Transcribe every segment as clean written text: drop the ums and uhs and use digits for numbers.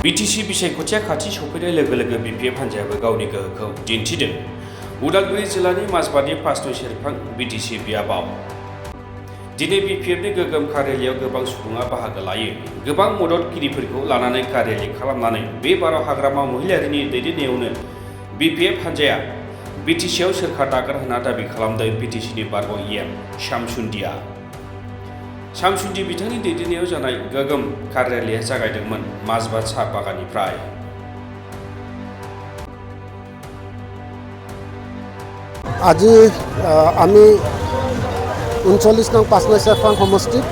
BTC बिसायख'थिया खाथि सफैनाय लोगो लोगो BPF हान्जायाबो गावनि गोहोखौ दिन्थिदों। उदालगुरि जिल्लानि माजबाटनि 5 नं सेरफां बिटिसि बियाबाव दिनै बिपिएफनि गोगोम कार्यालियाव गोबां सुबुङा बाहागो लायो। गोबां मददगिरिफोरखौ लानानै कार्यालि खालामनानै बे बाराव हाग्रामा महिलारिनि दैदेननायावनो बिपिएफ हान्जाया बिटिसिआव सोरखार दागोन होनना दाबि खालामदों बिटिसिनि बारग' इएम शामसुन्दि बिथांनि दैदेननायाव जानाय गोगोम कार्यालिया जागायदोंमोन माजबाट साहा बागाननिफ्राय। আজি আমি 39 নং 5 নং চেৰফাং সমষ্টিত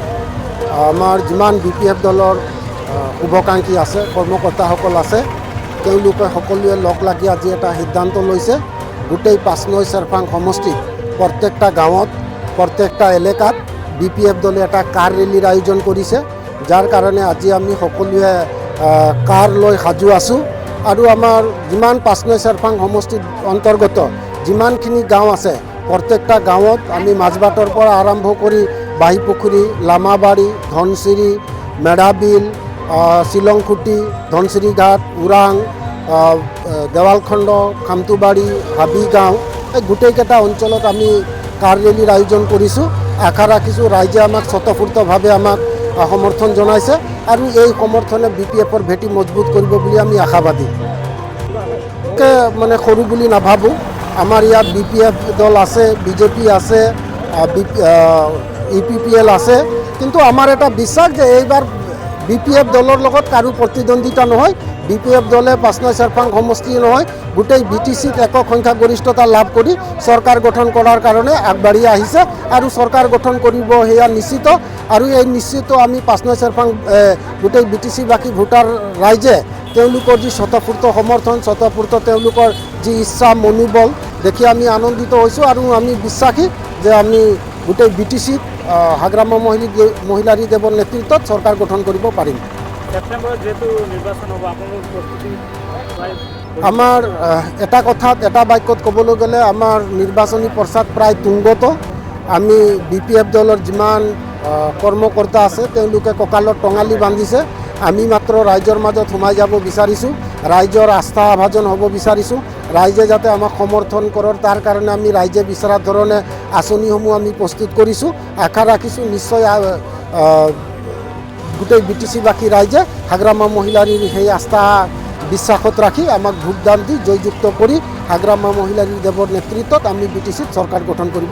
আমাৰ যিমান বিপিএফ দলৰ শুভাকাংক্ষী আছে, কৰ্মকৰ্তাসকল আছে, তেওঁলোকে সকলোৱে লগ লাগি আজি এটা সিদ্ধান্ত লৈছে। গোটেই 5 নং চেৰফাং সমষ্টিত প্ৰত্যেকটা গাঁৱত প্ৰত্যেকটা এলেকাত বিপিএফ দলে এটা কাৰ ৰেলীৰ আয়োজন কৰিছে, যাৰ কাৰণে আজি আমি সকলোৱে কাৰ লৈ সাজু আছোঁ। আৰু আমাৰ যিমান 5 নং চেৰফাং সমষ্টিত অন্তৰ্গত যিমানখিনি গাঁও আছে, প্ৰত্যেকটা গাঁৱত আমি মাজবাটৰ পৰা আৰম্ভ কৰি বাহিপুখুৰী, লামাবাৰী, ধনচিৰি, মেঢ়াবিল, শ্বিলংখুটি, ধনচিৰি ঘাট, ওৰাং, দেৱালখণ্ড, খামটুবাৰী, হাবিগাঁও, এই গোটেইকেইটা অঞ্চলত আমি কাৰ ৰেলীৰ আয়োজন কৰিছোঁ। আশা ৰাখিছোঁ ৰাইজে আমাক স্বতঃস্ফূৰ্তভাৱে আমাক সমৰ্থন জনাইছে আৰু এই সমৰ্থনে বিপিএফৰ ভেটি মজবুত কৰিব বুলি আমি আশাবাদী। মানে সৰু বুলি নাভাবোঁ। আমাৰ ইয়াত বিপিএফ দল আছে, বিজেপি আছে, ইউপিপিএল আছে, কিন্তু আমাৰ এটা বিশ্বাস যে এইবাৰ বিপিএফ দলৰ লগত কাৰো প্ৰতিদ্বন্দ্বিতা নহয়। বিপিএফ দলে 5 নং চেৰফাং সমষ্টি নহয়, গোটেই বিটিচিত একক সংখ্যাগৰিষ্ঠতা লাভ কৰি চৰকাৰ গঠন কৰাৰ কাৰণে আগবাঢ়ি আহিছে আৰু চৰকাৰ গঠন কৰিব সেয়া নিশ্চিত। আৰু এই নিশ্চিত আমি 5 নং চেৰফাং গোটেই বিটিচিবাসী ভোটাৰ ৰাইজে তেওঁলোকৰ যি স্বতঃস্ফূৰ্ত সমৰ্থন, স্বতঃস্ফূৰ্ত তেওঁলোকৰ যি ইচ্ছা, মনোবল দেখি আমি আনন্দিত হৈছোঁ আৰু আমি বিশ্বাসী যে আমি গোটেই বিটিচিত হাগ্ৰামা মহিলাৰী দেৱৰ নেতৃত্বত চৰকাৰ গঠন কৰিব পাৰিম। আমাৰ এটা কথাত এটা বাক্যত ক'বলৈ গ'লে আমাৰ নিৰ্বাচনী প্ৰচাৰ প্ৰায় তুংগত। আমি বিপিএফ দলৰ যিমান কৰ্মকৰ্তা আছে তেওঁলোকে কঁকালত টঙালি বান্ধিছে। আমি মাত্ৰ ৰাইজৰ মাজত সোমাই যাব বিচাৰিছোঁ, ৰাইজৰ আস্থা ভাজন হ'ব বিচাৰিছোঁ। ৰাইজে যাতে আমাক সমৰ্থন কৰে তাৰ কাৰণে আমি ৰাইজে বিচৰা ধৰণে আঁচনিসমূহ আমি প্ৰস্তুত কৰিছোঁ। আশা ৰাখিছোঁ নিশ্চয় গোটেই বিটিচিবাসী ৰাইজে হাগ্ৰামা মহিলাৰীৰ সেই আস্থা বিশ্বাসত ৰাখি আমাক ভোটদান দি জয়যুক্ত কৰি হাগ্ৰামা মহিলাৰী দেৱৰ নেতৃত্বত আমি বিটিচিত চৰকাৰ গঠন কৰিব।